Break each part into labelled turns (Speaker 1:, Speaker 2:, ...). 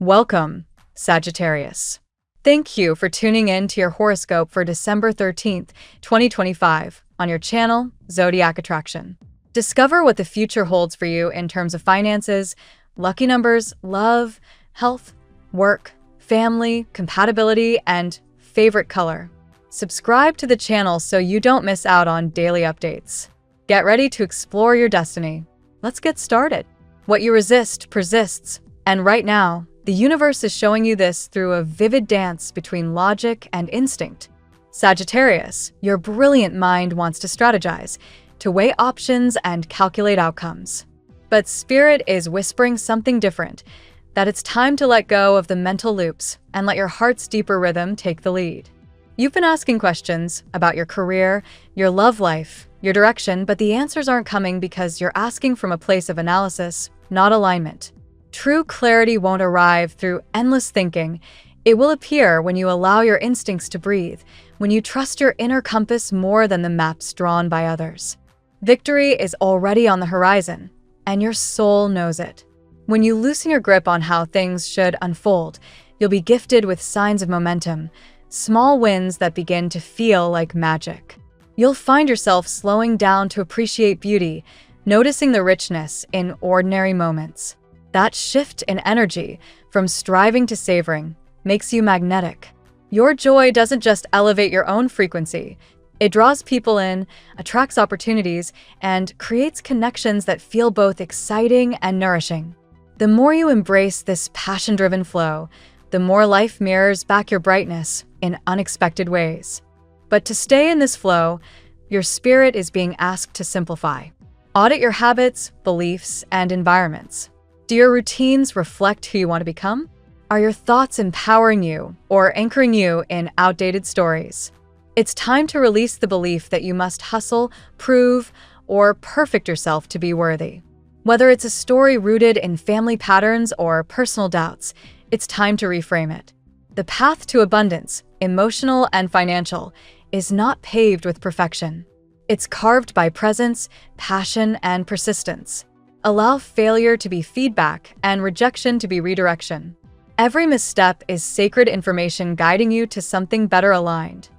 Speaker 1: Welcome, Sagittarius. Thank you for tuning in to your horoscope for December 13th, 2025 on your channel, Zodiac Attraction. Discover what the future holds for you in terms of finances, lucky numbers, love, health, work, family, compatibility, and favorite color. Subscribe to the channel so you don't miss out on daily updates. Get ready to explore your destiny. Let's get started. What you resist persists, and right now, the universe is showing you this through a vivid dance between logic and instinct. Sagittarius, your brilliant mind wants to strategize, to weigh options and calculate outcomes. But Spirit is whispering something different, that it's time to let go of the mental loops and let your heart's deeper rhythm take the lead. You've been asking questions about your career, your love life, your direction, but the answers aren't coming because you're asking from a place of analysis, not alignment. True clarity won't arrive through endless thinking. It will appear when you allow your instincts to breathe, when you trust your inner compass more than the maps drawn by others. Victory is already on the horizon, and your soul knows it. When you loosen your grip on how things should unfold, you'll be gifted with signs of momentum, small wins that begin to feel like magic. You'll find yourself slowing down to appreciate beauty, noticing the richness in ordinary moments. That shift in energy, from striving to savoring, makes you magnetic. Your joy doesn't just elevate your own frequency. It draws people in, attracts opportunities, and creates connections that feel both exciting and nourishing. The more you embrace this passion-driven flow, the more life mirrors back your brightness in unexpected ways. But to stay in this flow, your spirit is being asked to simplify. Audit your habits, beliefs, and environments. Do your routines reflect who you want to become? Are your thoughts empowering you or anchoring you in outdated stories? It's time to release the belief that you must hustle, prove, or perfect yourself to be worthy. Whether it's a story rooted in family patterns or personal doubts, it's time to reframe it. The path to abundance, emotional and financial, is not paved with perfection. It's carved by presence, passion, and persistence. Allow failure to be feedback and rejection to be redirection. Every misstep is sacred information guiding you to something better aligned.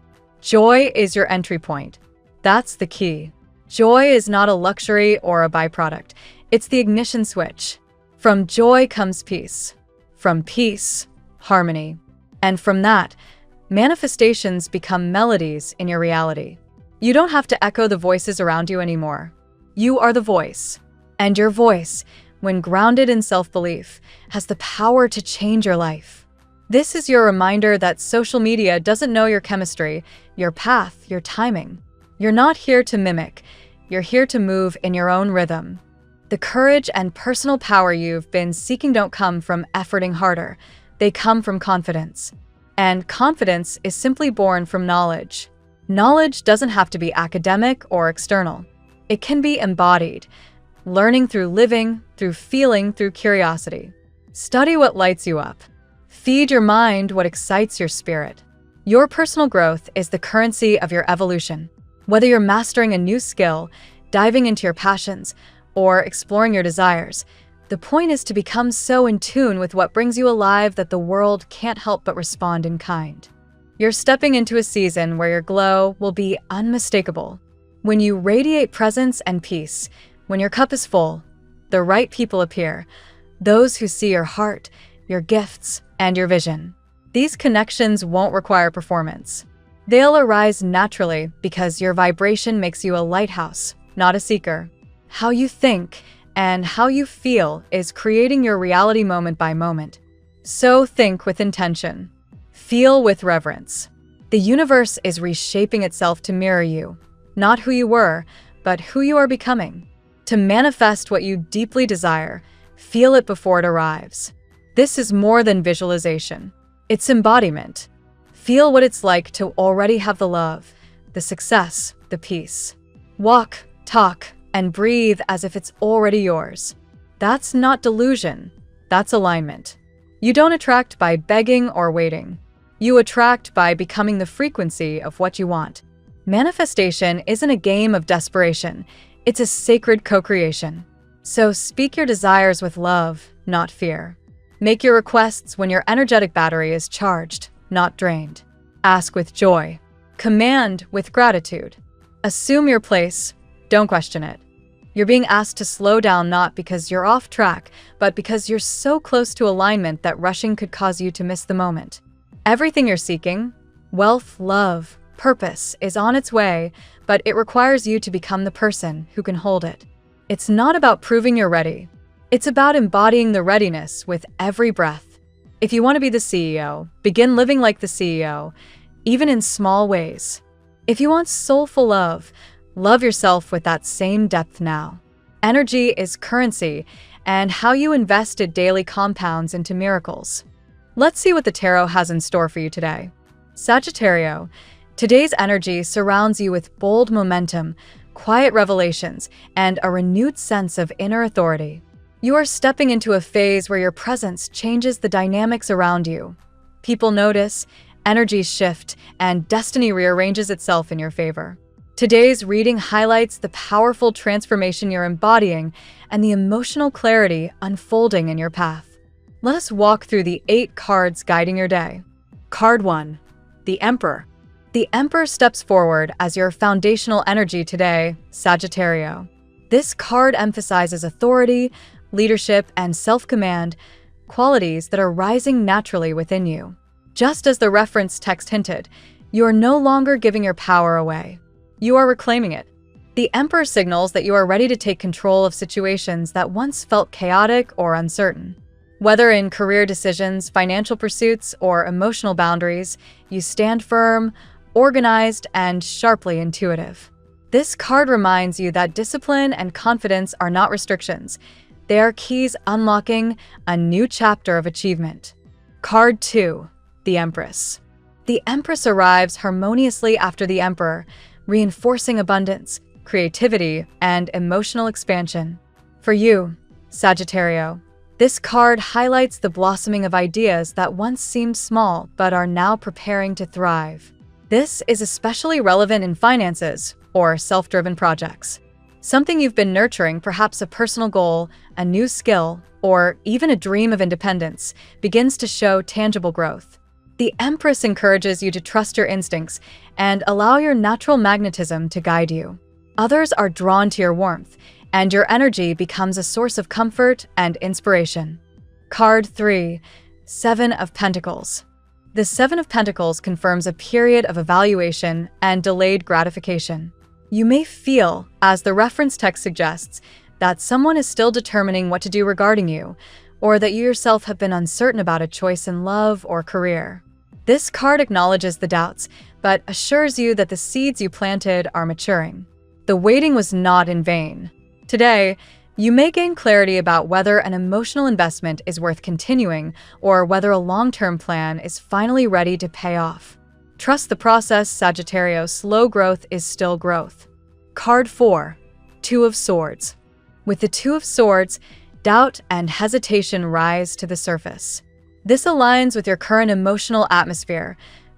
Speaker 1: Joy is your entry point. That's the key. Joy is not a luxury or a byproduct. It's the ignition switch. From joy comes peace. From peace, harmony. And from that, manifestations become melodies in your reality. You don't have to echo the voices around you anymore. You are the voice. And your voice, when grounded in self-belief, has the power to change your life. This is your reminder that social media doesn't know your chemistry, your path, your timing. You're not here to mimic. You're here to move in your own rhythm. The courage and personal power you've been seeking don't come from efforting harder. They come from confidence. And confidence is simply born from knowledge. Knowledge doesn't have to be academic or external. It can be embodied. Learning through living, through feeling, through curiosity. Study what lights you up. Feed your mind what excites your spirit. Your personal growth is the currency of your evolution. Whether you're mastering a new skill, diving into your passions, or exploring your desires, the point is to become so in tune with what brings you alive that the world can't help but respond in kind. You're stepping into a season where your glow will be unmistakable. When you radiate presence and peace, when your cup is full, the right people appear, those who see your heart, your gifts, and your vision. These connections won't require performance. They'll arise naturally because your vibration makes you a lighthouse, not a seeker. How you think and how you feel is creating your reality moment by moment. So think with intention. Feel with reverence. The universe is reshaping itself to mirror you, not who you were, but who you are becoming. To manifest what you deeply desire, feel it before it arrives. This is more than visualization. It's embodiment. Feel what it's like to already have the love, the success, the peace. Walk, talk, and breathe as if it's already yours. That's not delusion. That's alignment. You don't attract by begging or waiting. You attract by becoming the frequency of what you want. Manifestation isn't a game of desperation. It's a sacred co-creation. So speak your desires with love, not fear. Make your requests when your energetic battery is charged, not drained. Ask with joy. Command with gratitude. Assume your place. Don't question it. You're being asked to slow down not because you're off track, but because you're so close to alignment that rushing could cause you to miss the moment. Everything you're seeking, wealth, love, purpose, is on its way, but it requires you to become the person who can hold it. It's not about proving you're ready. It's about embodying the readiness with every breath. If you want to be the CEO, begin living like the CEO, even in small ways. If you want soulful love, love yourself with that same depth now. Energy is currency, and how you invest it daily compounds into miracles. Let's see what the tarot has in store for you today. Sagittarius, today's energy surrounds you with bold momentum, quiet revelations, and a renewed sense of inner authority. You are stepping into a phase where your presence changes the dynamics around you. People notice, energies shift, and destiny rearranges itself in your favor. Today's reading highlights the powerful transformation you're embodying and the emotional clarity unfolding in your path. Let us walk through the 8 cards guiding your day. Card 1. The Emperor. The Emperor steps forward as your foundational energy today, Sagittarius. This card emphasizes authority, leadership, and self-command, qualities that are rising naturally within you. Just as the reference text hinted, you are no longer giving your power away. You are reclaiming it. The Emperor signals that you are ready to take control of situations that once felt chaotic or uncertain. Whether in career decisions, financial pursuits, or emotional boundaries, you stand firm, organized, and sharply intuitive. This card reminds you that discipline and confidence are not restrictions. They are keys unlocking a new chapter of achievement. Card 2. The Empress. The Empress arrives harmoniously after the Emperor, reinforcing abundance, creativity, and emotional expansion. For you, Sagittarius, this card highlights the blossoming of ideas that once seemed small but are now preparing to thrive. This is especially relevant in finances or self-driven projects. Something you've been nurturing, perhaps a personal goal, a new skill, or even a dream of independence, begins to show tangible growth. The Empress encourages you to trust your instincts and allow your natural magnetism to guide you. Others are drawn to your warmth, and your energy becomes a source of comfort and inspiration. Card 3. 7 of Pentacles. The 7 of Pentacles confirms a period of evaluation and delayed gratification. You may feel, as the reference text suggests, that someone is still determining what to do regarding you, or that you yourself have been uncertain about a choice in love or career. This card acknowledges the doubts, but assures you that the seeds you planted are maturing. The waiting was not in vain. Today, you may gain clarity about whether an emotional investment is worth continuing or whether a long-term plan is finally ready to pay off. Trust the process, Sagittarius. Slow growth is still growth. Card 4. 2 of Swords. With the 2 of Swords, doubt and hesitation rise to the surface. This aligns with your current emotional atmosphere,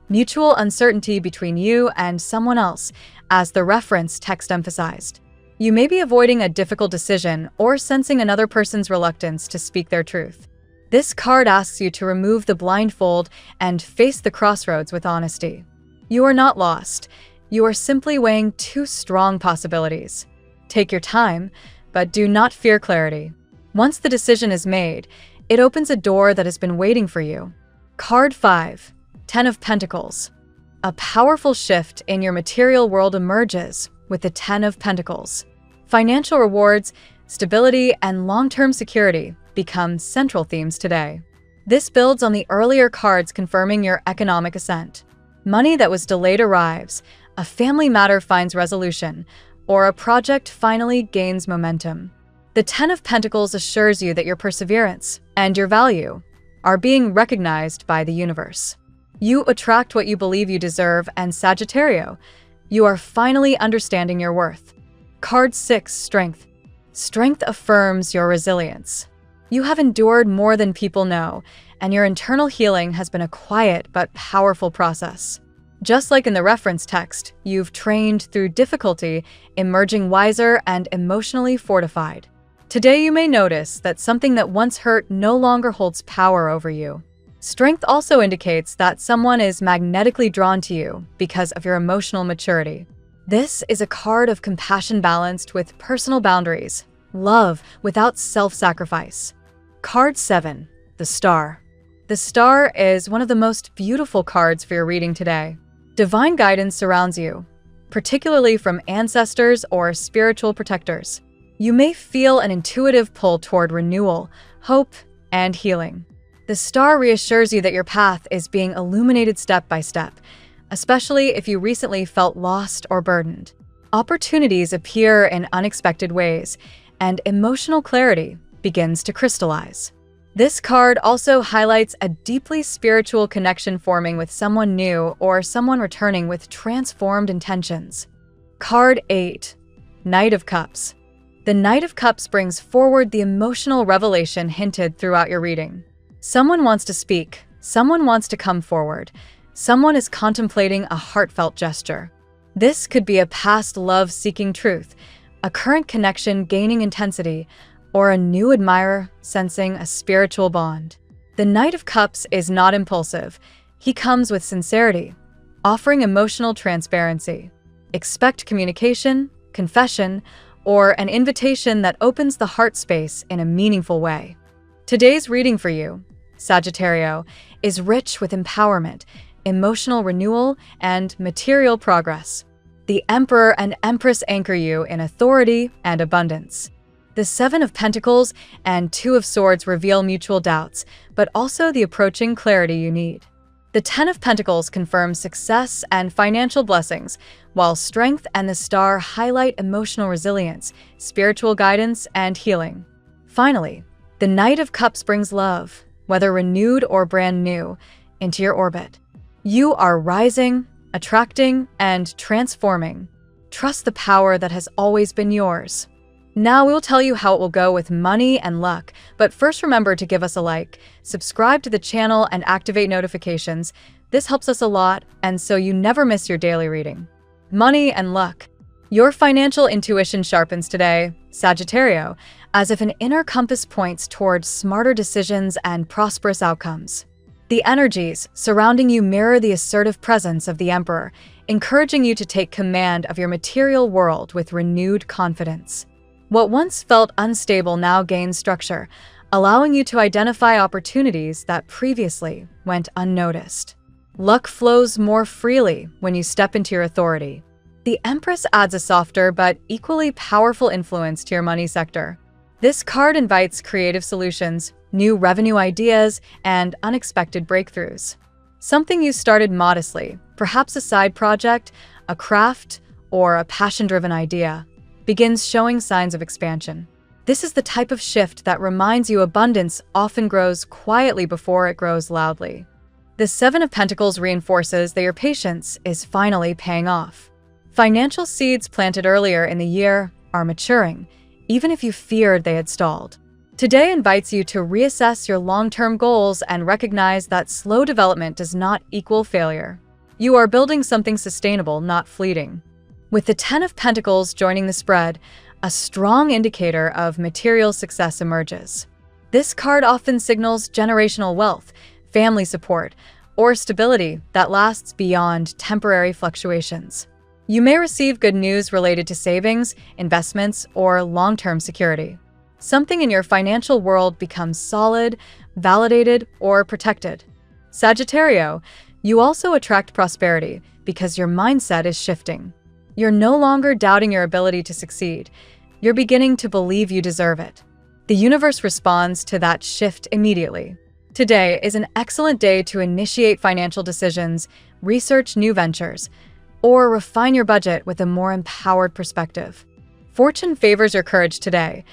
Speaker 1: mutual uncertainty between you and someone else, as the reference text emphasized. You may be avoiding a difficult decision or sensing another person's reluctance to speak their truth. This card asks you to remove the blindfold and face the crossroads with honesty. You are not lost. You are simply weighing 2 strong possibilities. Take your time, but do not fear clarity. Once the decision is made, it opens a door that has been waiting for you. Card 5. 10 of Pentacles. A powerful shift in your material world emerges with the 10 of Pentacles. Financial rewards, stability, and long-term security become central themes today. This builds on the earlier cards confirming your economic ascent. Money that was delayed arrives, a family matter finds resolution, or a project finally gains momentum. The 10 of Pentacles assures you that your perseverance and your value are being recognized by the universe. You attract what you believe you deserve, and Sagittarius, you are finally understanding your worth. Card 6. Strength. Strength affirms your resilience. You have endured more than people know, and your internal healing has been a quiet but powerful process. Just like in the reference text, you've trained through difficulty, emerging wiser and emotionally fortified. Today you may notice that something that once hurt no longer holds power over you. Strength also indicates that someone is magnetically drawn to you because of your emotional maturity. This is a card of compassion balanced with personal boundaries, love without self-sacrifice. Card 7, the Star. The Star is one of the most beautiful cards for your reading today. Divine guidance surrounds you, particularly from ancestors or spiritual protectors. You may feel an intuitive pull toward renewal, hope, and healing. The Star reassures you that your path is being illuminated step by step, especially if you recently felt lost or burdened. Opportunities appear in unexpected ways, and emotional clarity begins to crystallize. This card also highlights a deeply spiritual connection forming with someone new or someone returning with transformed intentions. Card 8, Knight of Cups. The Knight of Cups brings forward the emotional revelation hinted throughout your reading. Someone wants to speak, someone wants to come forward, someone is contemplating a heartfelt gesture. This could be a past love seeking truth, a current connection gaining intensity, or a new admirer sensing a spiritual bond. The Knight of Cups is not impulsive. He comes with sincerity, offering emotional transparency. Expect communication, confession, or an invitation that opens the heart space in a meaningful way. Today's reading for you, Sagittarius, is rich with empowerment, emotional renewal, and material progress. The Emperor and Empress anchor you in authority and abundance. The Seven of Pentacles and Two of Swords reveal mutual doubts, but also the approaching clarity you need. The Ten of Pentacles confirms success and financial blessings, while Strength and the Star highlight emotional resilience, spiritual guidance, and healing. Finally, the Knight of Cups brings love, whether renewed or brand new, into your orbit. You are rising, attracting, and transforming. Trust the power that has always been yours. Now we'll tell you how it will go with money and luck, but first remember to give us a like, subscribe to the channel, and activate notifications. This helps us a lot, and so you never miss your daily reading. Money and luck. Your financial intuition sharpens today, Sagittarius, as if an inner compass points towards smarter decisions and prosperous outcomes. The energies surrounding you mirror the assertive presence of the Emperor, encouraging you to take command of your material world with renewed confidence. What once felt unstable now gains structure, allowing you to identify opportunities that previously went unnoticed. Luck flows more freely when you step into your authority. The Empress adds a softer but equally powerful influence to your money sector. This card invites creative solutions, new revenue ideas, and unexpected breakthroughs. Something you started modestly, perhaps a side project, a craft, or a passion-driven idea, begins showing signs of expansion. This is the type of shift that reminds you abundance often grows quietly before it grows loudly. The Seven of Pentacles reinforces that your patience is finally paying off. Financial seeds planted earlier in the year are maturing, even if you feared they had stalled. Today invites you to reassess your long-term goals and recognize that slow development does not equal failure. You are building something sustainable, not fleeting. With the Ten of Pentacles joining the spread, a strong indicator of material success emerges. This card often signals generational wealth, family support, or stability that lasts beyond temporary fluctuations. You may receive good news related to savings, investments, or long-term security. Something in your financial world becomes solid, validated, or protected. Sagittarius, you also attract prosperity because your mindset is shifting. You're no longer doubting your ability to succeed. You're beginning to believe you deserve it. The universe responds to that shift immediately. Today is an excellent day to initiate financial decisions, research new ventures, or refine your budget with a more empowered perspective. Fortune favors your courage today.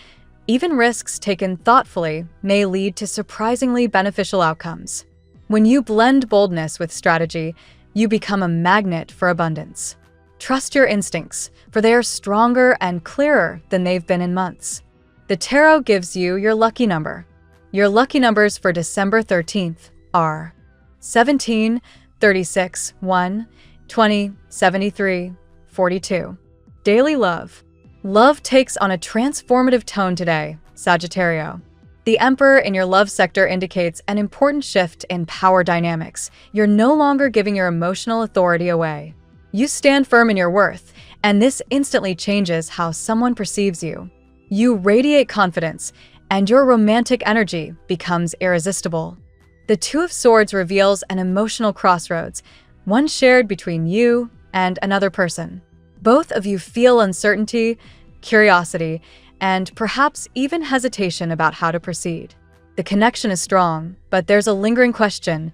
Speaker 1: Even risks taken thoughtfully may lead to surprisingly beneficial outcomes. When you blend boldness with strategy, you become a magnet for abundance. Trust your instincts, for they are stronger and clearer than they've been in months. The tarot gives you your lucky number. Your lucky numbers for December 13th are 17, 36, 1, 20, 73, 42. Daily love. Love takes on a transformative tone today, Sagittarius. The Emperor in your love sector indicates an important shift in power dynamics. You're no longer giving your emotional authority away. You stand firm in your worth, and this instantly changes how someone perceives you. You radiate confidence, and your romantic energy becomes irresistible. The Two of Swords reveals an emotional crossroads, one shared between you and another person. Both of you feel uncertainty, curiosity, and perhaps even hesitation about how to proceed. The connection is strong, but there's a lingering question: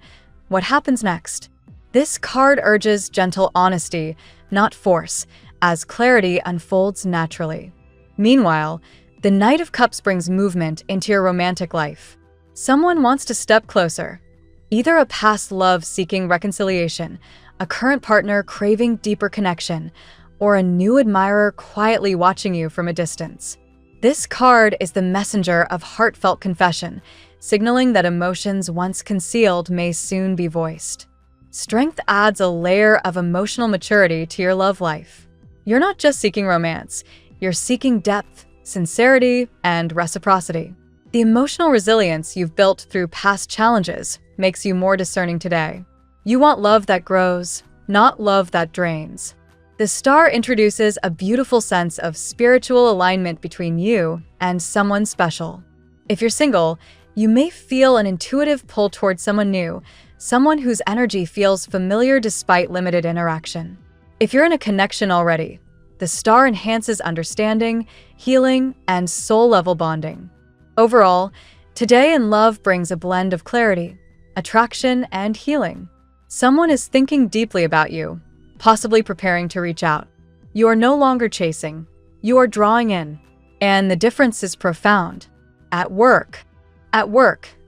Speaker 1: what happens next? This card urges gentle honesty, not force, as clarity unfolds naturally. Meanwhile, the Knight of Cups brings movement into your romantic life. Someone wants to step closer. Either a past love seeking reconciliation, a current partner craving deeper connection, or a new admirer quietly watching you from a distance. This card is the messenger of heartfelt confession, signaling that emotions once concealed may soon be voiced. Strength adds a layer of emotional maturity to your love life. You're not just seeking romance, you're seeking depth, sincerity, and reciprocity. The emotional resilience you've built through past challenges makes you more discerning today. You want love that grows, not love that drains. The star introduces a beautiful sense of spiritual alignment between you and someone special. If you're single, you may feel an intuitive pull towards someone new, someone whose energy feels familiar despite limited interaction. If you're in a connection already, the star enhances understanding, healing, and soul-level bonding. Overall, today in love brings a blend of clarity, attraction, and healing. Someone is thinking deeply about you, possibly preparing to reach out. You are no longer chasing, you are drawing in, and the difference is profound. At work,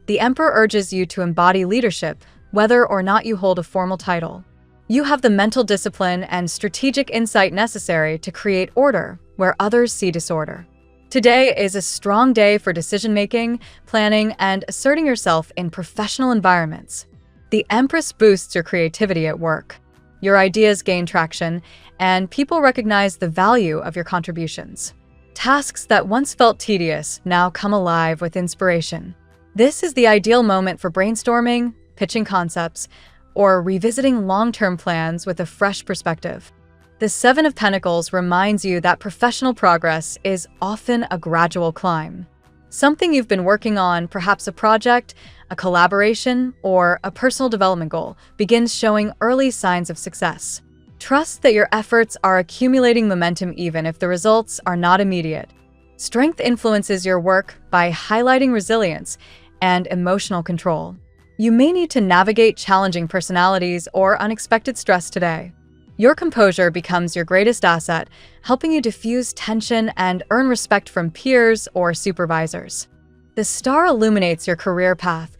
Speaker 1: the Emperor urges you to embody leadership, whether or not you hold a formal title. You have the mental discipline and strategic insight necessary to create order where others see disorder. Today is a strong day for decision-making, planning, and asserting yourself in professional environments. The Empress boosts your creativity at work. Your ideas gain traction, and people recognize the value of your contributions. Tasks that once felt tedious now come alive with inspiration. This is the ideal moment for brainstorming, pitching concepts, or revisiting long-term plans with a fresh perspective. The Seven of Pentacles reminds you that professional progress is often a gradual climb. Something you've been working on, perhaps a project, a collaboration, or a personal development goal, begins showing early signs of success. Trust that your efforts are accumulating momentum even if the results are not immediate. Strength influences your work by highlighting resilience and emotional control. You may need to navigate challenging personalities or unexpected stress today. Your composure becomes your greatest asset, helping you diffuse tension and earn respect from peers or supervisors. The star illuminates your career path,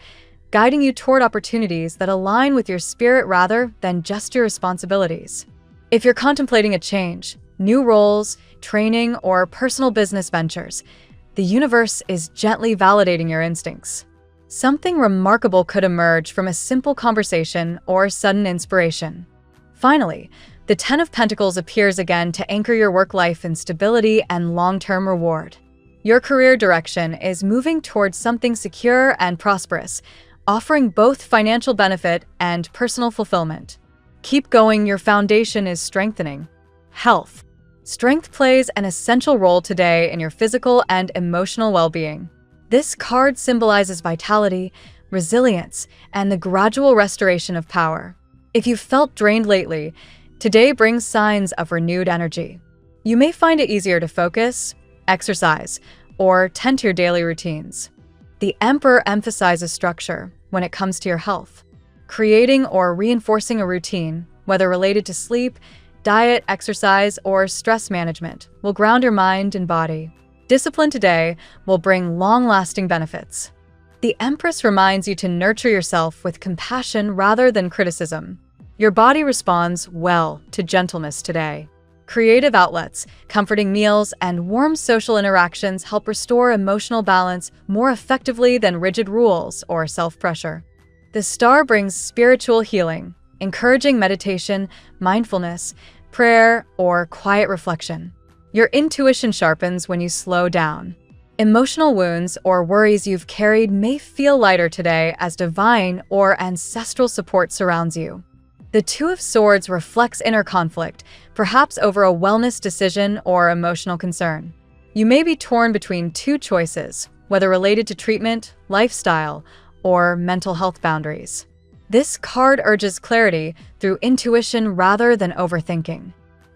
Speaker 1: guiding you toward opportunities that align with your spirit rather than just your responsibilities. If you're contemplating a change, new roles, training, or personal business ventures, the universe is gently validating your instincts. Something remarkable could emerge from a simple conversation or sudden inspiration. Finally, the Ten of Pentacles appears again to anchor your work life in stability and long-term reward. Your career direction is moving towards something secure and prosperous, offering both financial benefit and personal fulfillment. Keep going, your foundation is strengthening. Health. Strength plays an essential role today in your physical and emotional well-being. This card symbolizes vitality, resilience, and the gradual restoration of power. If you've felt drained lately, today brings signs of renewed energy. You may find it easier to focus, exercise, or tend to your daily routines. The Emperor emphasizes structure when it comes to your health. Creating or reinforcing a routine, whether related to sleep, diet, exercise, or stress management, will ground your mind and body. Discipline today will bring long-lasting benefits. The Empress reminds you to nurture yourself with compassion rather than criticism. Your body responds well to gentleness today. Creative outlets, comforting meals, and warm social interactions help restore emotional balance more effectively than rigid rules or self-pressure. The star brings spiritual healing, encouraging meditation, mindfulness, prayer, or quiet reflection. Your intuition sharpens when you slow down. Emotional wounds or worries you've carried may feel lighter today as divine or ancestral support surrounds you. The Two of Swords reflects inner conflict, perhaps over a wellness decision or emotional concern. You may be torn between two choices, whether related to treatment, lifestyle, or mental health boundaries. This card urges clarity through intuition rather than overthinking.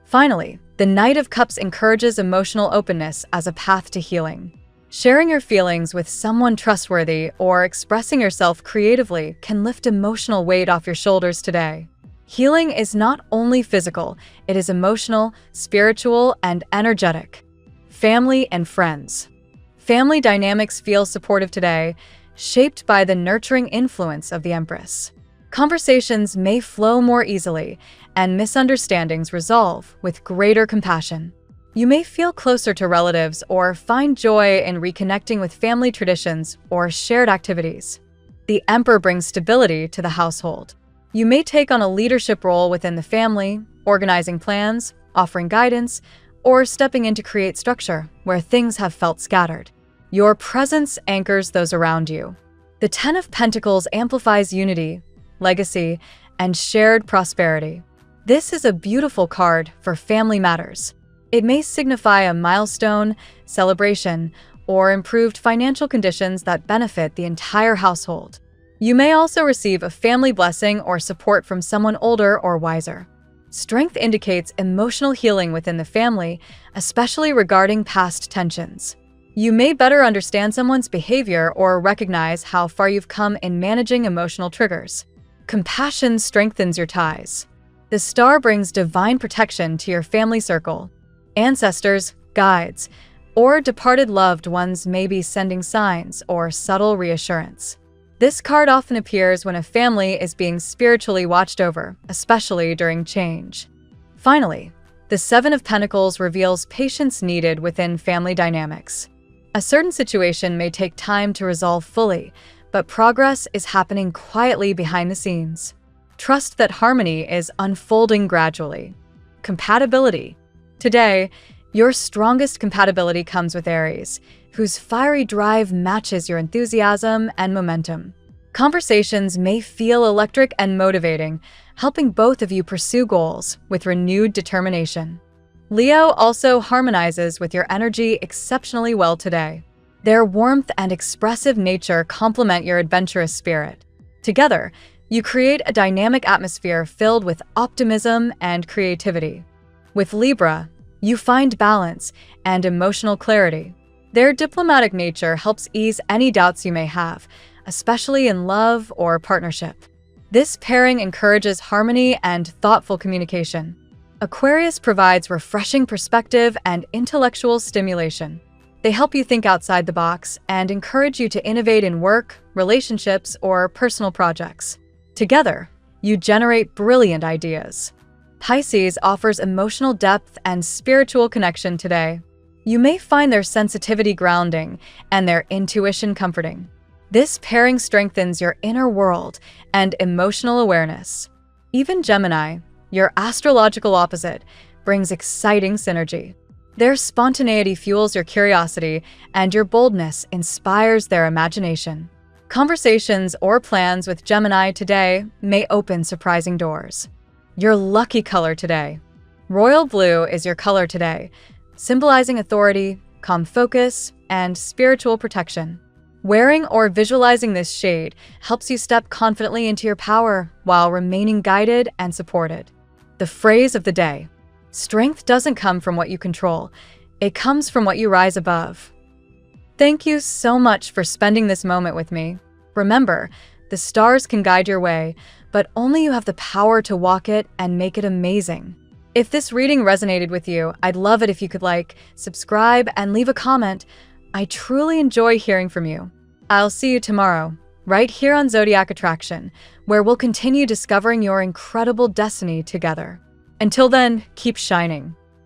Speaker 1: Finally, the Knight of Cups encourages emotional openness as a path to healing. Sharing your feelings with someone trustworthy or expressing yourself creatively can lift emotional weight off your shoulders today. Healing is not only physical, it is emotional, spiritual, and energetic. Family and friends. Family dynamics feel supportive today, shaped by the nurturing influence of the Empress. Conversations may flow more easily, and misunderstandings resolve with greater compassion. You may feel closer to relatives or find joy in reconnecting with family traditions or shared activities. The Emperor brings stability to the household. You may take on a leadership role within the family, organizing plans, offering guidance, or stepping in to create structure where things have felt scattered. Your presence anchors those around you. The Ten of Pentacles amplifies unity, legacy, and shared prosperity. This is a beautiful card for family matters. It may signify a milestone, celebration, or improved financial conditions that benefit the entire household. You may also receive a family blessing or support from someone older or wiser. Strength indicates emotional healing within the family, especially regarding past tensions. You may better understand someone's behavior or recognize how far you've come in managing emotional triggers. Compassion strengthens your ties. The Star brings divine protection to your family circle. Ancestors, guides, or departed loved ones may be sending signs or subtle reassurance. This card often appears when a family is being spiritually watched over, especially during change. Finally, the Seven of Pentacles reveals patience needed within family dynamics. A certain situation may take time to resolve fully, but progress is happening quietly behind the scenes. Trust that harmony is unfolding gradually. Compatibility. Today, your strongest compatibility comes with Aries, whose fiery drive matches your enthusiasm and momentum. Conversations may feel electric and motivating, helping both of you pursue goals with renewed determination. Leo also harmonizes with your energy exceptionally well today. Their warmth and expressive nature complement your adventurous spirit. Together, you create a dynamic atmosphere filled with optimism and creativity. With Libra, you find balance and emotional clarity. Their diplomatic nature helps ease any doubts you may have, especially in love or partnership. This pairing encourages harmony and thoughtful communication. Aquarius provides refreshing perspective and intellectual stimulation. They help you think outside the box and encourage you to innovate in work, relationships, or personal projects. Together, you generate brilliant ideas. Pisces offers emotional depth and spiritual connection today. You may find their sensitivity grounding and their intuition comforting. This pairing strengthens your inner world and emotional awareness. Even Gemini, your astrological opposite, brings exciting synergy. Their spontaneity fuels your curiosity, and your boldness inspires their imagination. Conversations or plans with Gemini today may open surprising doors. Your lucky color today. Royal blue is your color today, symbolizing authority, calm focus, and spiritual protection. Wearing or visualizing this shade helps you step confidently into your power while remaining guided and supported. The phrase of the day: strength doesn't come from what you control, it comes from what you rise above. Thank you so much for spending this moment with me. Remember, the stars can guide your way, but only you have the power to walk it and make it amazing. If this reading resonated with you, I'd love it if you could like, subscribe, and leave a comment. I truly enjoy hearing from you. I'll see you tomorrow, right here on Zodiac Attraction, where we'll continue discovering your incredible destiny together. Until then, keep shining.